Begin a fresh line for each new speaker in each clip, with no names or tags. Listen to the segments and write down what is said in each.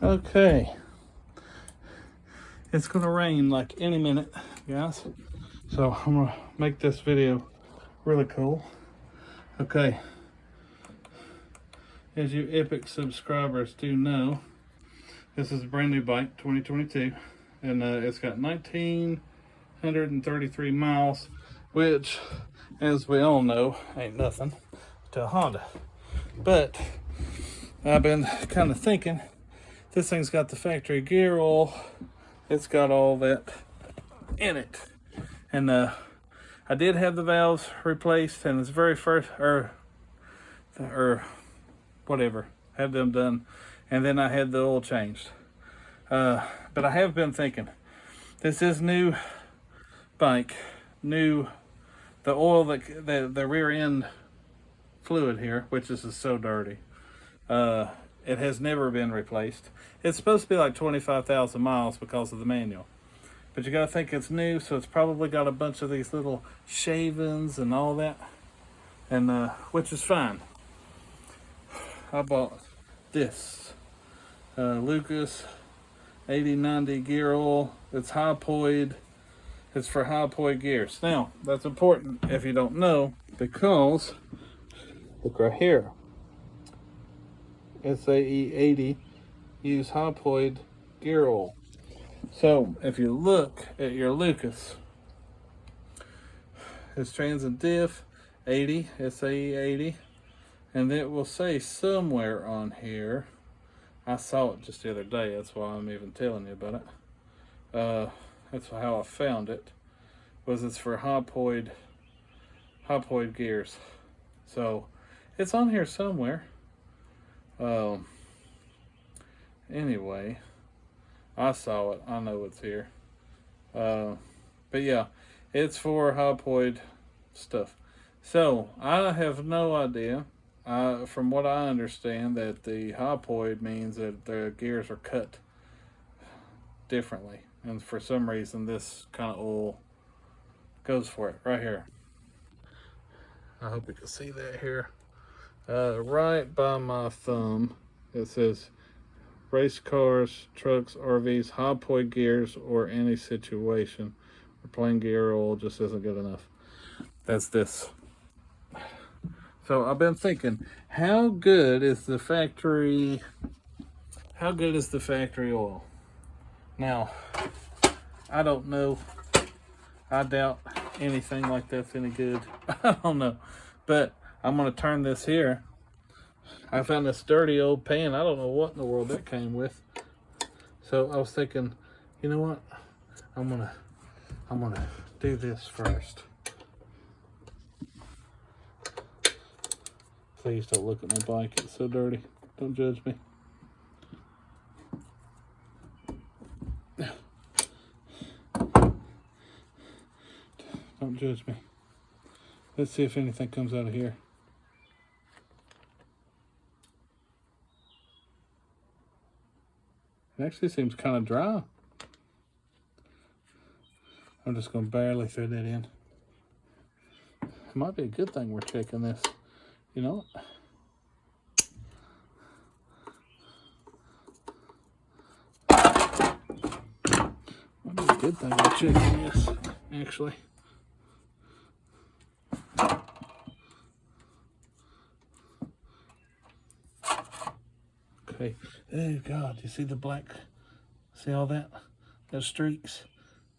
Okay, it's gonna rain like any minute, guys. So I'm gonna make this video really cool. Okay, as you Epic subscribers do know, this is a brand new bike, 2022, and it's got 1,933 miles, which, as we all know, ain't nothing to a Honda. But I've been kind of thinking, this thing's got the factory gear oil, it's got all that in it, and I did have the valves replaced, and it's very first, or whatever, had them done, and then I had the oil changed. But I have been thinking, this is new bike, new, the oil, the rear end fluid here, which is so dirty. It has never been replaced. It's supposed to be like 25,000 miles because of the manual. But you gotta think it's new, so it's probably got a bunch of these little shavings and all that, and which is fine. I bought this Lucas 8090 gear oil. It's Hypoid. It's for Hypoid gears. Now, that's important if you don't know, because look right here. SAE 80 use Hypoid gear oil. So if you look at your Lucas, it's Trans and Diff 80, SAE 80, and it will say somewhere on here, I saw it just the other day, that's why I'm even telling you about it. That's how I found it, was it's for Hypoid gears. So it's on here somewhere. Anyway, I saw it. I know it's here. But yeah, it's for Hypoid stuff. So I have no idea. From what I understand, that the Hypoid means that the gears are cut differently, and for some reason, this kind of oil goes for it right here. I hope you can see that here. Right by my thumb, it says race cars, trucks, RVs, Hypoid gears, or any situation where plain gear oil just isn't good enough. That's this. So I've been thinking, how good is the factory oil? Now, I don't know. I doubt anything like that's any good. I don't know. But I'm going to turn this here. I found this dirty old pan. I don't know what in the world that came with. So I was thinking, you know what? I'm gonna do this first. Please don't look at my bike. It's so dirty. Don't judge me. Don't judge me. Let's see if anything comes out of here. It actually seems kind of dry. I'm just going to barely throw that in. It might be a good thing we're checking this. You know what? Might be a good thing we're checking this, actually. Okay. Oh God, you see the black? See all that? Those streaks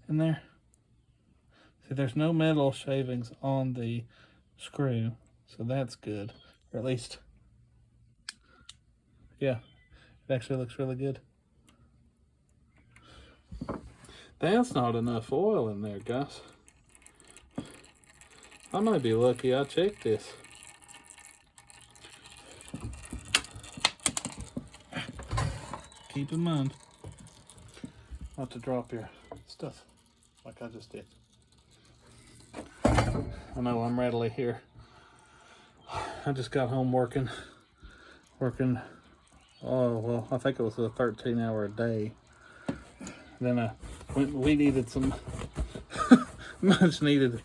in there? See, there's no metal shavings on the screw, so that's good. Or at least, yeah, it actually looks really good. That's not enough oil in there, guys. I might be lucky I checked this. Keep in mind not to drop your stuff like I just did. I know I'm rattly here. I just got home working. Oh, well, I think it was a 13-hour day. Then we needed some much needed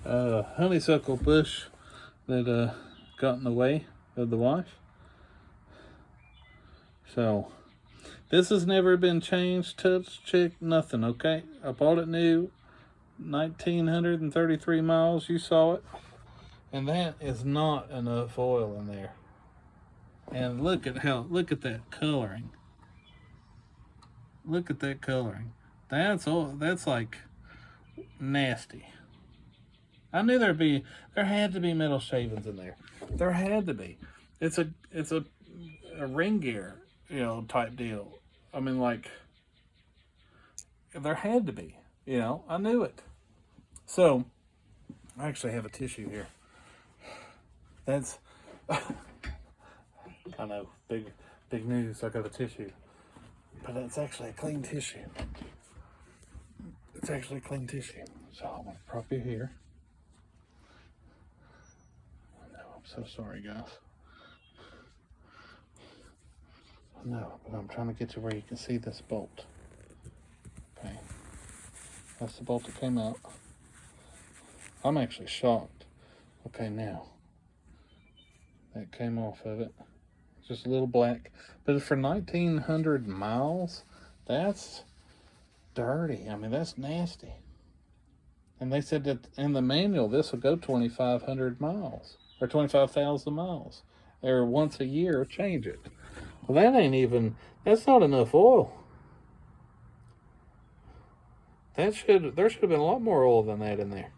honeysuckle bush that got in the way of the wife. So This has never been changed, touched, checked, nothing, okay? I bought it new, 1,933 miles, you saw it. And that is not enough oil in there. And look at that coloring. Look at that coloring. That's like nasty. I knew there had to be metal shavings in there. There had to be. It's a ring gear, type deal. I mean, like, there had to be. I knew it. So, I actually have a tissue here. That's, I know, big news. I got a tissue, but it's actually a clean tissue. It's actually a clean tissue. So I'm gonna prop you here. No, I'm so sorry, guys. No, but I'm trying to get to where you can see this bolt. Okay, that's the bolt that came out. I'm actually shocked. Okay, now that came off of it. Just a little black, but for 1,900 miles, that's dirty. I mean, that's nasty. And they said that in the manual, this will go 2,500 miles or 25,000 miles, or once a year, change it. Well, that's not enough oil. There should have been a lot more oil than that in there.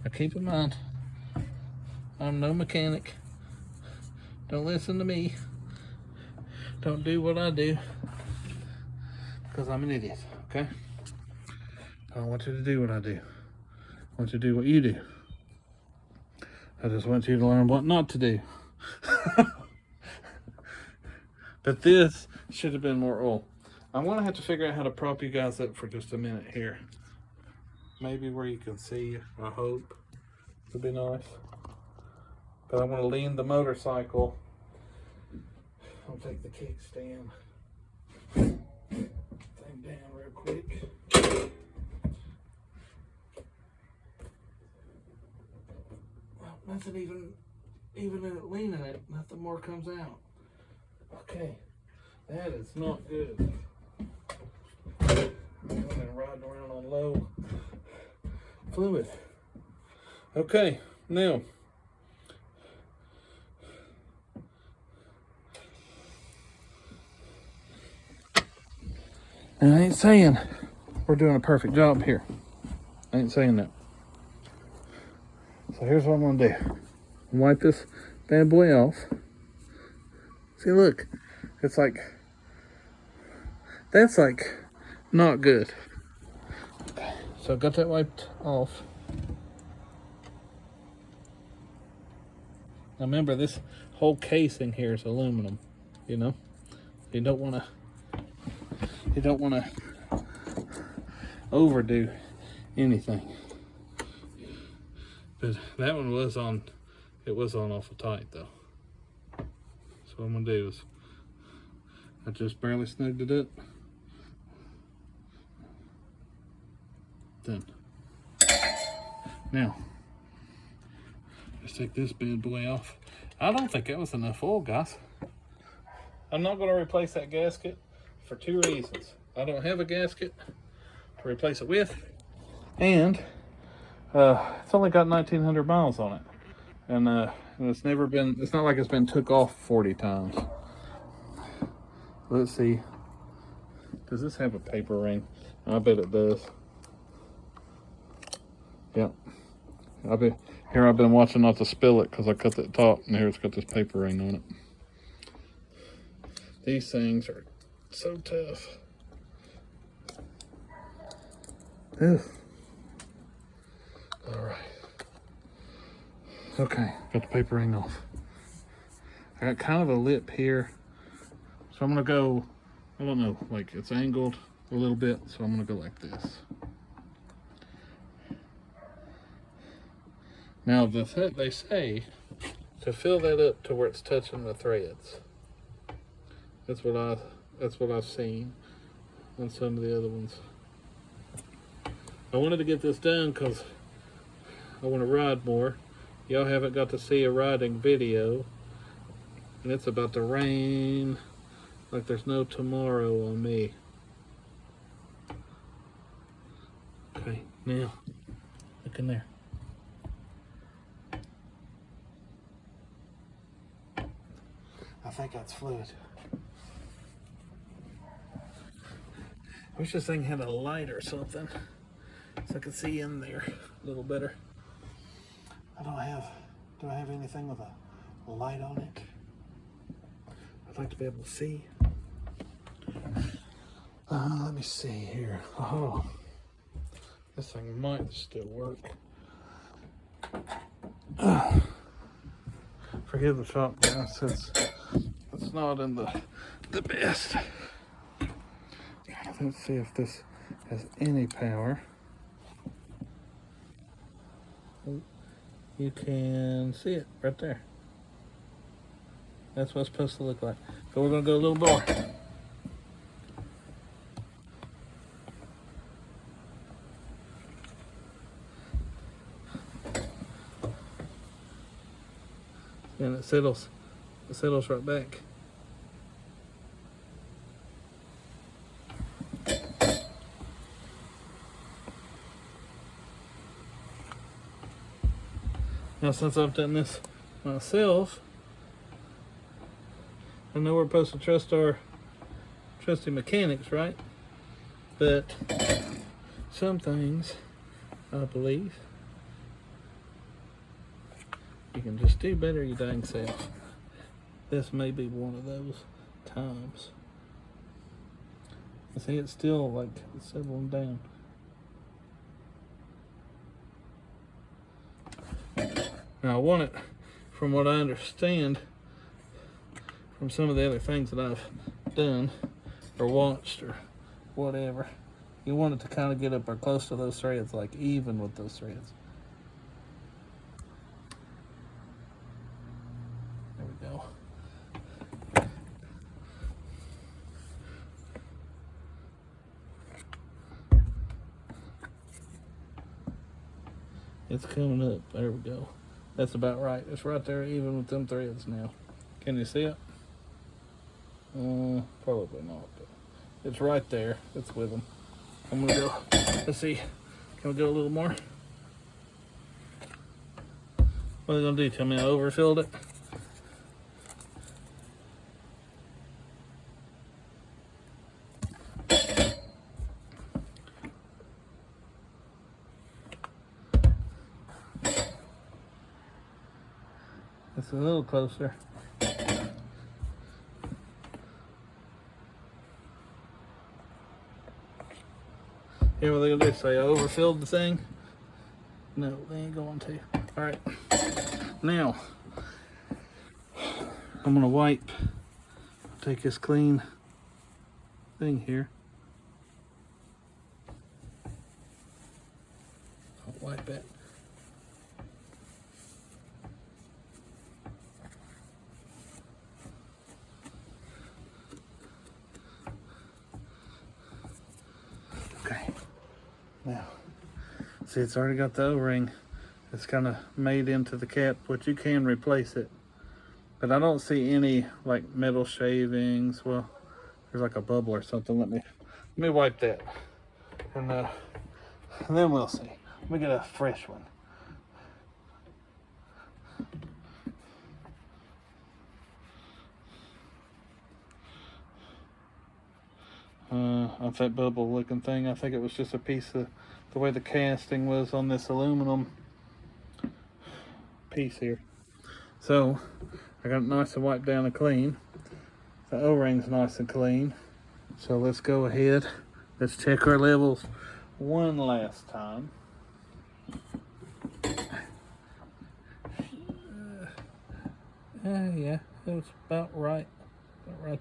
Now keep in mind, I'm no mechanic. Don't listen to me. Don't do what I do, because I'm an idiot, okay? I don't want you to do what I do. I want you to do what you do. I just want you to learn what not to do. But this should have been more oil. I'm going to have to figure out how to prop you guys up for just a minute here. Maybe where you can see, I hope. It'd be nice. But I want to lean the motorcycle. I'll take the kickstand thing down real quick. Well, nothing even in it leaning it, nothing more comes out. Okay, that is not good. I've been riding around on low fluid. Okay, now I ain't saying we're doing a perfect job here. I ain't saying that. So here's what I'm gonna do. Wipe this bad boy off. See, look, that's like not good. Okay, so I got that wiped off. Now remember, this whole casing here is aluminum. You don't want to overdo anything. But that one was on. It was on awful tight though. So what I'm gonna do is I just barely snugged it up. Done. Now, let's take this bad boy off. I don't think that was enough oil, guys. I'm not gonna replace that gasket for two reasons. I don't have a gasket to replace it with, and it's only got 1,900 miles on it. And it's not like it's been took off 40 times. Let's see. Does this have a paper ring? I bet it does. Yep. I've been watching not to spill it because I cut that top, and here it's got this paper ring on it. These things are so tough. Ugh. All right. Okay, got the paper ring off. I got kind of a lip here, so I'm gonna go, I don't know, like it's angled a little bit, so I'm gonna go like this. Now they say to fill that up to where it's touching the threads. That's what I've seen on some of the other ones. I wanted to get this done because I want to ride more. Y'all haven't got to see a riding video, and it's about to rain like there's no tomorrow on me. Okay, now, look in there. I think that's fluid. I wish this thing had a light or something so I could see in there a little better. Do I have anything with a light on it? I'd like to be able to see. Let me see here. Oh, this thing might still work. Forgive the shot, guys. It's not in the best. Let's see if this has any power. You can see it right there. That's what it's supposed to look like. So we're gonna go a little more. And it settles right back. Now, since I've done this myself, I know we're supposed to trust our trusty mechanics, right? But some things, I believe, you can just do better your dang self. This may be one of those times. I see it's still like settling down. Now I want it, from what I understand, from some of the other things that I've done or watched or whatever, you want it to kind of get up or close to those threads, like even with those threads. There we go. It's coming up. There we go. That's about right. It's right there even with them threads now. Can you see it? Probably not, but it's right there. It's with them. I'm gonna go, let's see. Can we go a little more? What are they gonna do? Tell me I overfilled it? It's a little closer. Here, what are they gonna do? Say I overfilled the thing? No, they ain't going to. All right. Now, I'm gonna wipe. Take this clean thing here. I'll wipe it. Okay. Now, see, it's already got the O-ring. It's kind of made into the cap, which you can replace it. But I don't see any like metal shavings. Well, there's like a bubble or something. Let me wipe that, and then we'll see. Let me get a fresh one. Off that bubble looking thing. I think it was just a piece of the way the casting was on this aluminum piece here. So I got it nice and wiped down and clean. The O-ring's nice and clean. So let's go ahead. Let's check our levels one last time. Yeah, it was about right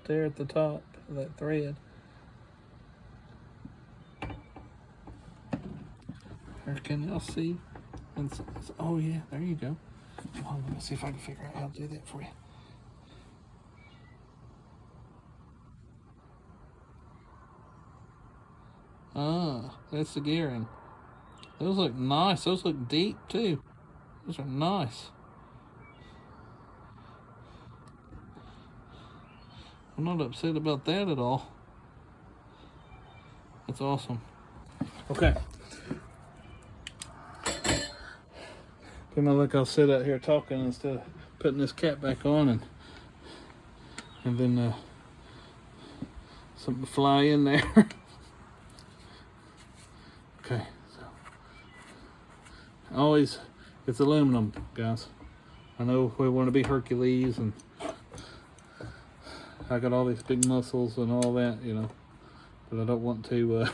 there at the top of that thread. Or can y'all see? Oh yeah, there you go. Oh, let me see if I can figure out how to do that for you. Ah, that's the gearing. Those look nice. Those look deep too. Those are nice. I'm not upset about that at all. That's awesome. Okay. Look, I'll sit out here talking instead of putting this cap back on, and then something to fly in there. Okay, so always, it's aluminum, guys. I know we want to be Hercules, and I got all these big muscles and all that, you know, but I don't want to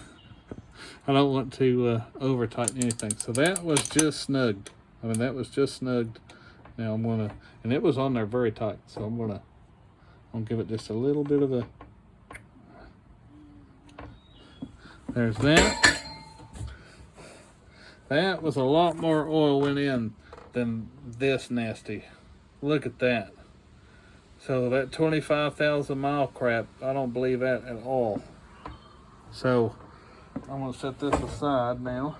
I don't want to over tighten anything. So that was just snugged. I mean, that was just snugged. Now I'm gonna, and it was on there very tight, so I'm gonna give it just a little bit of a, there's that. That was a lot more oil went in than this nasty. Look at that. So that 25,000 mile crap, I don't believe that at all. So I'm gonna set this aside now.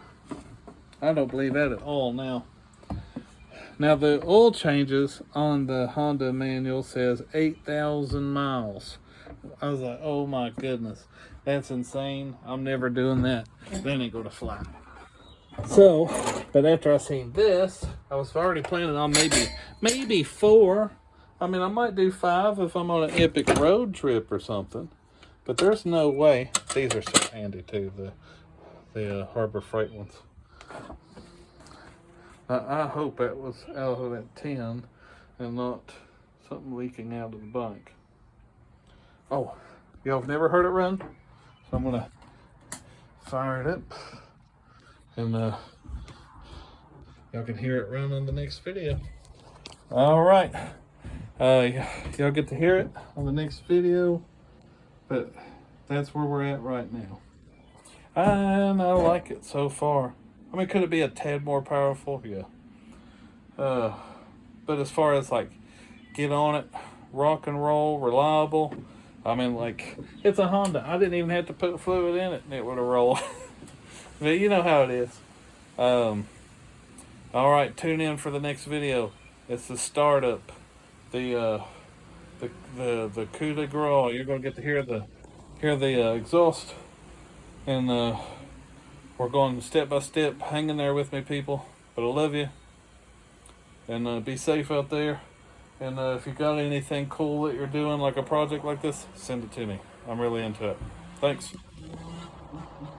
I don't believe that at all now. Now the oil changes on the Honda manual says 8,000 miles. I was like, oh my goodness, that's insane. I'm never doing that. That ain't gonna fly. So, but after I seen this, I was already planning on maybe 4. I mean, I might do 5 if I'm on an epic road trip or something. But there's no way. These are so handy too, the Harbor Freight ones. I hope that was out of that tin and not something leaking out of the bike. Oh, y'all have never heard it run? So I'm gonna fire it up, and y'all can hear it run on the next video. All right, y'all get to hear it on the next video, but that's where we're at right now. And I like it so far. I mean, could it be a tad more powerful? Yeah. But as far as like get on it, rock and roll, reliable, I mean, like, it's a Honda. I didn't even have to put fluid in it and it would have rolled. But you know how it is. All right, tune in for the next video. It's the startup, the coup de grace. You're gonna get to hear the exhaust, and we're going step by step. Hang in there with me, people. But I love you, and be safe out there. And if you got anything cool that you're doing, like a project like this, send it to me. I'm really into it. Thanks.